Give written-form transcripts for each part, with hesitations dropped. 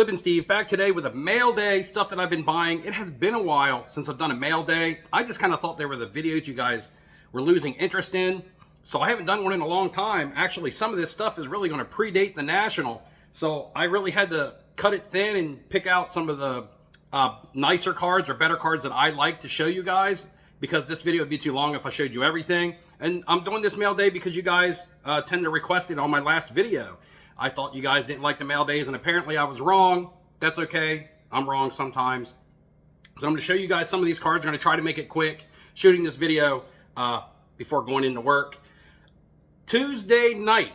Flippin' Steve back today with a mail day stuff that I've been buying. It has been a while since I've done a mail day. I just kind of thought they were the videos you guys were losing interest in. So I haven't done one in a long time. Actually, some of this stuff is really going to predate the National. So I really had to cut it thin and pick out some of the nicer cards or better cards that I like to show you guys, because this video would be too long if I showed you everything. And I'm doing this mail day because you guys tend to request it on my last video. I thought you guys didn't like the mail days, and apparently I was wrong. That's okay. I'm wrong sometimes. So I'm going to show you guys some of these cards. I'm going to try to make it quick, shooting this video before going into work. Tuesday night,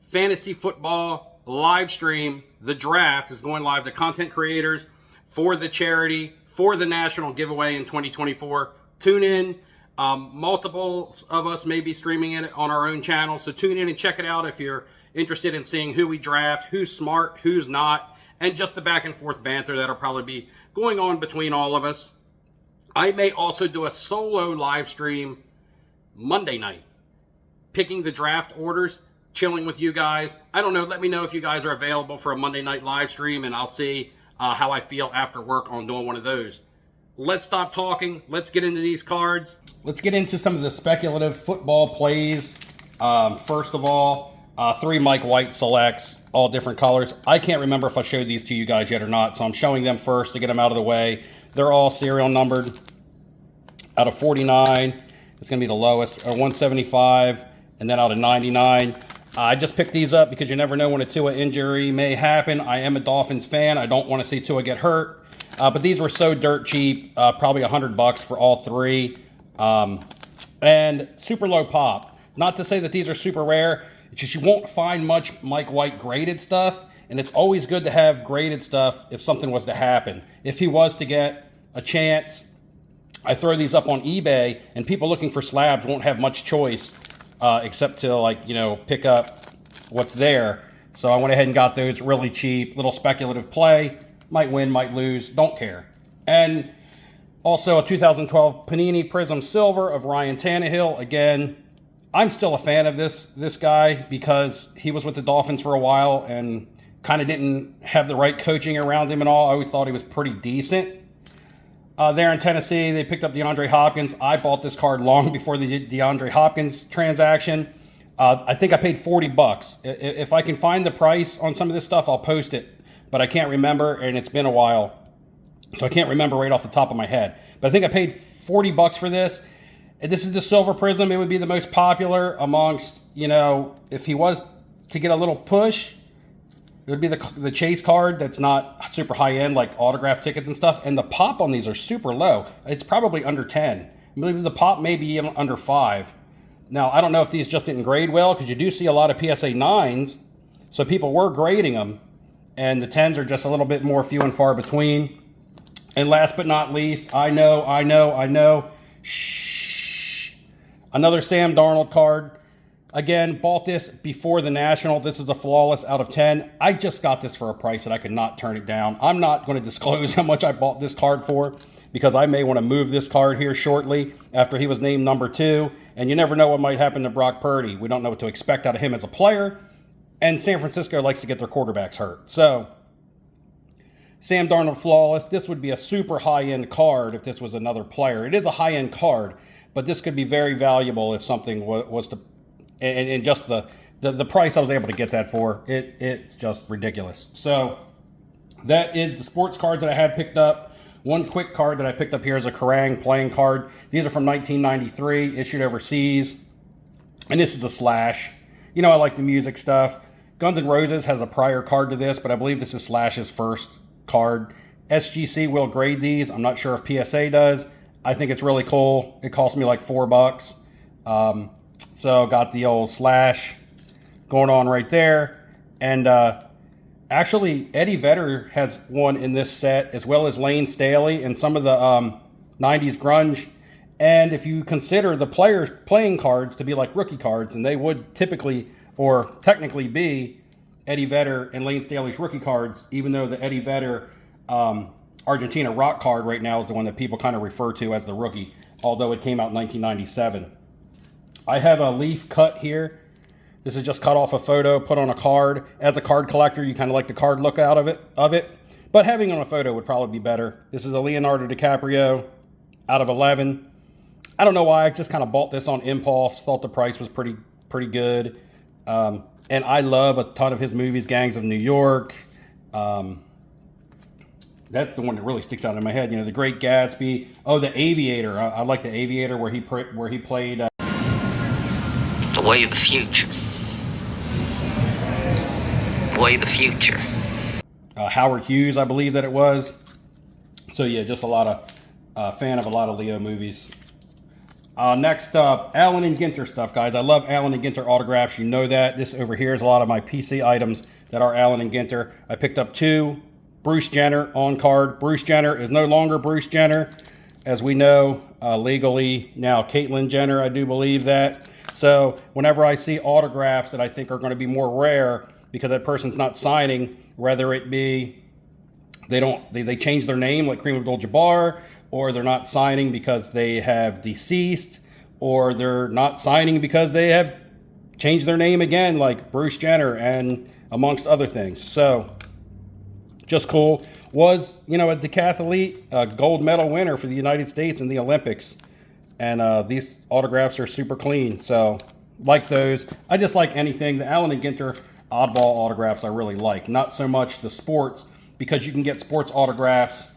fantasy football live stream. The draft is going live to content creators for the charity, for the national giveaway in 2024. Tune in. Multiples of us may be streaming it on our own channel, so tune in and check it out if you're interested in seeing who we draft, who's smart, who's not, and just the back and forth banter that'll probably be going on between all of us. I may also do a solo live stream Monday night, picking the draft orders, chilling with you guys. I don't know, let me know if you guys are available for a Monday night live stream, and I'll see how I feel after work on doing one of those. Let's stop talking. Let's get into these cards. Let's get into some of the speculative football plays. First of all, 3 Mike White selects, all different colors. I can't remember if I showed these to you guys yet or not, so I'm showing them first to get them out of the way. They're all serial numbered. Out of 49, it's going to be the lowest, or 175, and then out of 99. I just picked these up because you never know when a Tua injury may happen. I am a Dolphins fan. I don't want to see Tua get hurt. But these were so dirt cheap, probably $100 for all 3. And super low pop. Not to say that these are super rare. It's just you won't find much Mike White graded stuff. And it's always good to have graded stuff if something was to happen. If he was to get a chance, I throw these up on eBay, and people looking for slabs won't have much choice except to, like, you know, pick up what's there. So I went ahead and got those really cheap, little speculative play. Might win, might lose, don't care. And also a 2012 Panini Prism Silver of Ryan Tannehill. Again, I'm still a fan of this guy because he was with the Dolphins for a while and kind of didn't have the right coaching around him and all. I always thought he was pretty decent. There in Tennessee, they picked up DeAndre Hopkins. I bought this card long before the DeAndre Hopkins transaction. I think I paid $40. If I can find the price on some of this stuff, I'll post it. But I can't remember, and it's been a while, so I can't remember right off the top of my head. But I think I paid $40 for this. This is the Silver Prism. It would be the most popular amongst, you know, if he was to get a little push, it would be the chase card that's not super high-end, like autograph tickets and stuff. And the pop on these are super low. It's probably under 10. I believe the pop may be even under 5. Now, I don't know if these just didn't grade well, because you do see a lot of PSA 9s, so people were grading them. And the 10s are just a little bit more few and far between. And last but not least, I know. Shh. Another Sam Darnold card. Again, bought this before the National. This is a flawless out of 10. I just got this for a price that I could not turn it down. I'm not going to disclose how much I bought this card for, because I may want to move this card here shortly after he was named number 2. And you never know what might happen to Brock Purdy. We don't know what to expect out of him as a player. And San Francisco likes to get their quarterbacks hurt. So, Sam Darnold flawless. This would be a super high-end card if this was another player. It is a high-end card, but this could be very valuable if something was to... And just the price I was able to get that for, it's just ridiculous. So, that is the sports cards that I had picked up. One quick card that I picked up here is a Kerrang playing card. These are from 1993, issued overseas. And this is a Slash. You know, I like the music stuff. Guns N' Roses has a prior card to this, but I believe this is Slash's first card. SGC will grade these. I'm not sure if PSA does. I think it's really cool. It cost me like $4. So got the old Slash going on right there. And actually, Eddie Vedder has one in this set, as well as Lane Staley and some of the 90s grunge. And if you consider the players playing cards to be like rookie cards, and they would typically or technically be Eddie Vedder and Lane Staley's rookie cards, even though the Eddie Vedder Argentina rock card right now is the one that people kind of refer to as the rookie, although it came out in 1997. I have a leaf cut here This is just cut off a photo, put on a card. As a card collector, you kind of like the card look out of it. But having on a photo would probably be better. This is a Leonardo DiCaprio out of 11. I don't know why. I just kind of bought this on impulse. Thought the price was pretty good. And I love a ton of his movies. Gangs of New York. That's the one that really sticks out in my head. You know, The Great Gatsby. Oh, The Aviator. I like The Aviator where he played. The way of the future. The way of the future. Howard Hughes, I believe that it was. So yeah, just a lot of fan of a lot of Leo movies. Next up, Allen and Ginter stuff, guys. I love Allen and Ginter autographs. You know that. This over here is a lot of my PC items that are Allen and Ginter. I picked up 2 Bruce Jenner on card. Bruce Jenner is no longer Bruce Jenner, as we know, legally now Caitlyn Jenner, I do believe that. So whenever I see autographs that I think are going to be more rare because that person's not signing, whether it be they change their name like Kareem Abdul-Jabbar, or they're not signing because they have deceased, or they're not signing because they have changed their name again like Bruce Jenner, and amongst other things. So just cool. Was, you know, a decathlete, gold medal winner for the United States in the Olympics. And these autographs are super clean. So like those. I just like anything. The Allen and Ginter oddball autographs I really like. Not so much the sports, because you can get sports autographs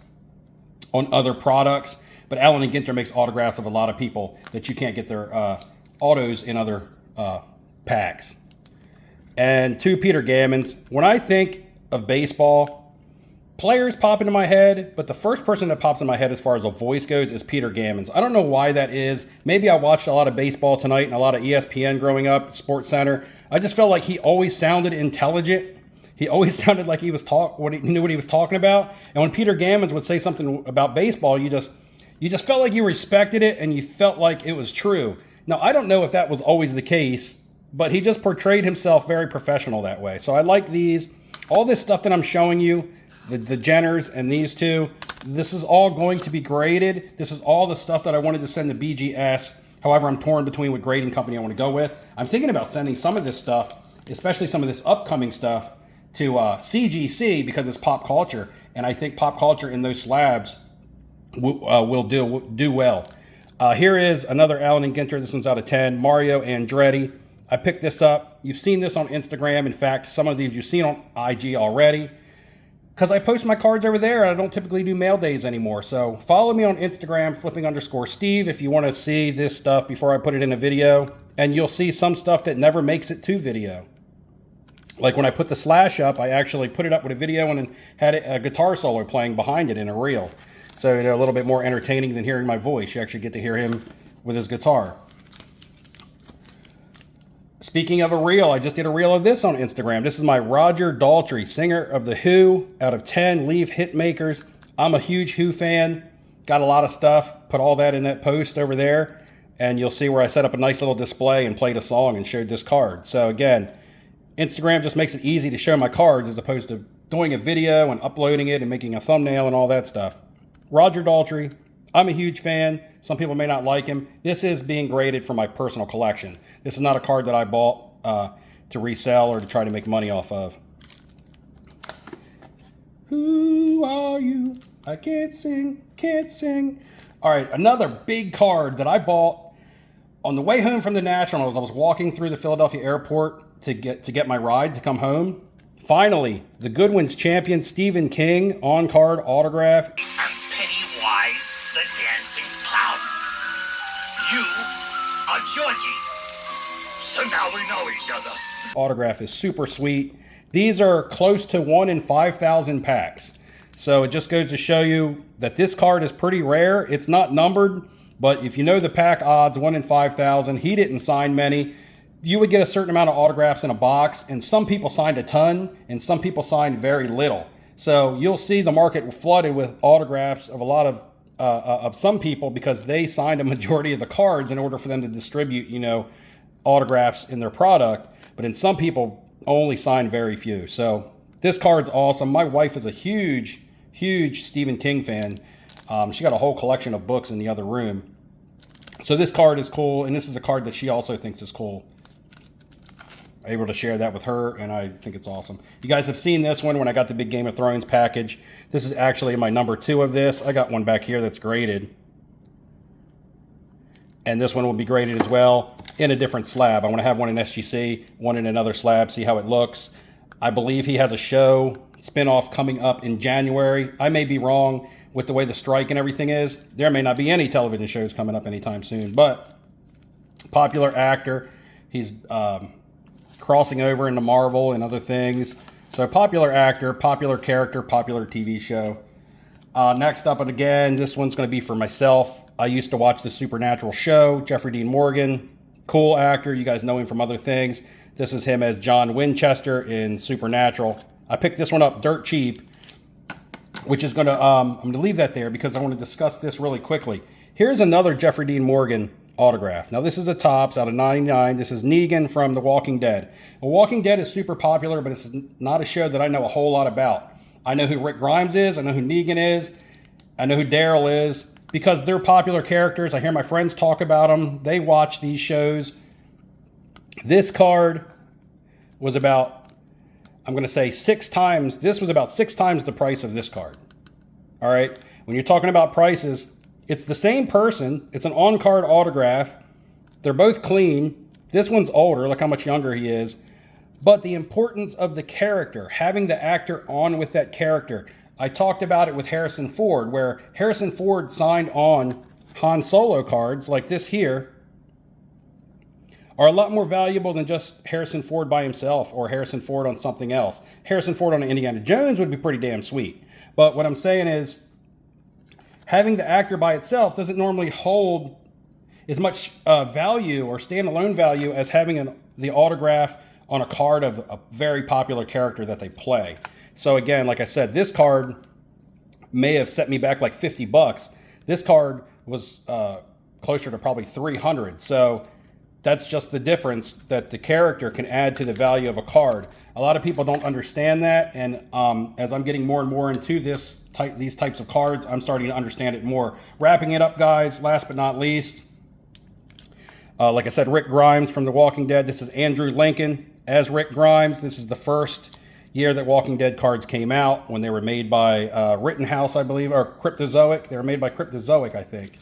on other products. But Allen and Ginter makes autographs of a lot of people that you can't get their autos in other packs. And 2 Peter Gammons. When I think of baseball, players pop into my head, but the first person that pops in my head as far as a voice goes is Peter Gammons. I don't know why that is. Maybe I watched a lot of baseball tonight and a lot of ESPN growing up, Sports Center. I just felt like he always sounded intelligent. He always sounded like he knew what he was talking about. And when Peter Gammons would say something about baseball, you just felt like you respected it and you felt like it was true. Now, I don't know if that was always the case, but he just portrayed himself very professional that way. So I like these. All this stuff that I'm showing you, the Jenners and these 2, this is all going to be graded. This is all the stuff that I wanted to send to BGS. However, I'm torn between what grading company I want to go with. I'm thinking about sending some of this stuff, especially some of this upcoming stuff, to CGC because it's pop culture. And I think pop culture in those slabs will do well. Here is another Allen and Ginter. This one's out of 10. Mario Andretti. I picked this up. You've seen this on Instagram. In fact, some of these you've seen on IG already, because I post my cards over there and I don't typically do mail days anymore. So follow me on Instagram, flipping_Steve, if you want to see this stuff before I put it in a video. And you'll see some stuff that never makes it to video. Like when I put the Slash up, I actually put it up with a video and then had a guitar solo playing behind it in a reel. So, you know, a little bit more entertaining than hearing my voice. You actually get to hear him with his guitar. Speaking of a reel, I just did a reel of this on Instagram. This is my Roger Daltrey, singer of The Who, out of 10 Leave hit makers. I'm a huge Who fan. Got a lot of stuff. Put all that in that post over there. And you'll see where I set up a nice little display and played a song and showed this card. So again, Instagram just makes it easy to show my cards as opposed to doing a video and uploading it and making a thumbnail and all that stuff. Roger Daltrey, I'm a huge fan. Some people may not like him. This is being graded for my personal collection. This is not a card that I bought to resell or to try to make money off of. Who are you? I can't sing, can't sing. All right, another big card that I bought on the way home from the Nationals. I was walking through the Philadelphia airport to get my ride to come home. Finally, the Goodwin's champion Stephen King on card autograph. And Pennywise the dancing clown. You are Georgie. So now we know each other. Autograph is super sweet. These are close to 1 in 5,000 packs. So it just goes to show you that this card is pretty rare. It's not numbered, but if you know the pack odds, 1 in 5,000, he didn't sign many. You would get a certain amount of autographs in a box, and some people signed a ton, and some people signed very little. So you'll see the market flooded with autographs of a lot of some people because they signed a majority of the cards in order for them to distribute, you know, autographs in their product. But in some people only signed very few. So this card's awesome. My wife is a huge Stephen King fan. She got a whole collection of books in the other room. So this card is cool, and this is a card that she also thinks is cool. able to share that with her, and I think it's awesome. You guys have seen this one when I got the big Game of Thrones package. This is actually my number 2 of this. I got one back here that's graded. And this one will be graded as well in a different slab. I want to have one in SGC, one in another slab, see how it looks. I believe he has a show spinoff coming up in January. I may be wrong with the way the strike and everything is. There may not be any television shows coming up anytime soon, but popular actor. He's crossing over into Marvel and other things. So popular actor, popular character, popular TV show. Next up, and again, this one's going to be for myself. I used to watch the Supernatural show. Jeffrey Dean Morgan, cool actor. You guys know him from other things. This is him as John Winchester in Supernatural. I picked this one up dirt cheap, which is going to, I'm going to leave that there because I want to discuss this really quickly. Here's another Jeffrey Dean Morgan autograph. Now, this is a Topps out of 99. This is Negan from The Walking Dead. The Walking Dead is super popular, but it's not a show that I know a whole lot about. I know who Rick Grimes is. I know who Negan is. I know who Daryl is because they're popular characters. I hear my friends talk about them. They watch these shows. This card was about, I'm going to say 6 times. This was about 6 times the price of this card. All right. When you're talking about prices, it's the same person. It's an on-card autograph. They're both clean. This one's older. Look how much younger he is. But the importance of the character, having the actor on with that character. I talked about it with Harrison Ford, where Harrison Ford signed on Han Solo cards like this here are a lot more valuable than just Harrison Ford by himself or Harrison Ford on something else. Harrison Ford on Indiana Jones would be pretty damn sweet. But what I'm saying is having the actor by itself doesn't normally hold as much value or standalone value as having the autograph on a card of a very popular character that they play. So again, like I said, this card may have set me back like $50. This card was closer to probably $300. So that's just the difference that the character can add to the value of a card. A lot of people don't understand that, and as I'm getting more and more into these types of cards, I'm starting to understand it more. Wrapping it up, guys, last but not least, like I said, Rick Grimes from The Walking Dead. This is Andrew Lincoln as Rick Grimes. This is the first year that Walking Dead cards came out when they were made by Rittenhouse, I believe, or Cryptozoic. They were made by Cryptozoic, I think.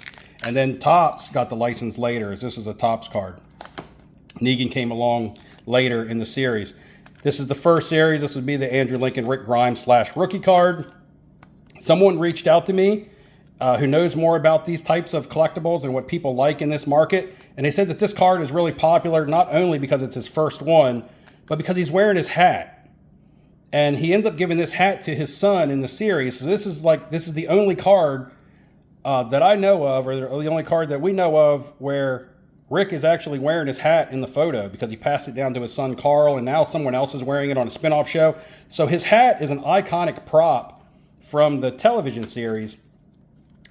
And then Topps got the license later, as this is a Topps card. Negan came along later in the series. This is the first series. This would be the Andrew Lincoln Rick Grimes / rookie card. Someone reached out to me who knows more about these types of collectibles and what people like in this market. And they said that this card is really popular, not only because it's his first one, but because he's wearing his hat. And he ends up giving this hat to his son in the series. So this is the only card that I know of, or the only card that we know of, where Rick is actually wearing his hat in the photo because he passed it down to his son Carl, and now someone else is wearing it on a spinoff show. So his hat is an iconic prop from the television series.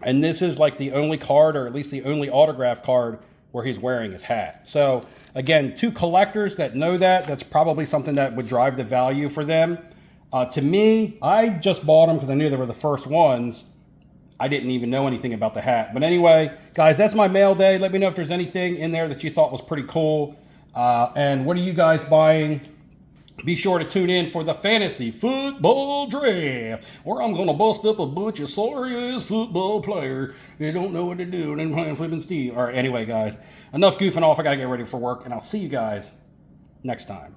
And this is like the only card, or at least the only autograph card, where he's wearing his hat. So again, to collectors that know that, that's probably something that would drive the value for them. To me, I just bought them because I knew they were the first ones. I didn't even know anything about the hat. But anyway, guys, that's my mail day. Let me know if there's anything in there that you thought was pretty cool. And what are you guys buying? Be sure to tune in for the Fantasy Football Draft, where I'm going to bust up a bunch of sorry-ass football players that don't know what to do and then playing flipping Steve. All right, anyway, guys, enough goofing off. I got to get ready for work, and I'll see you guys next time.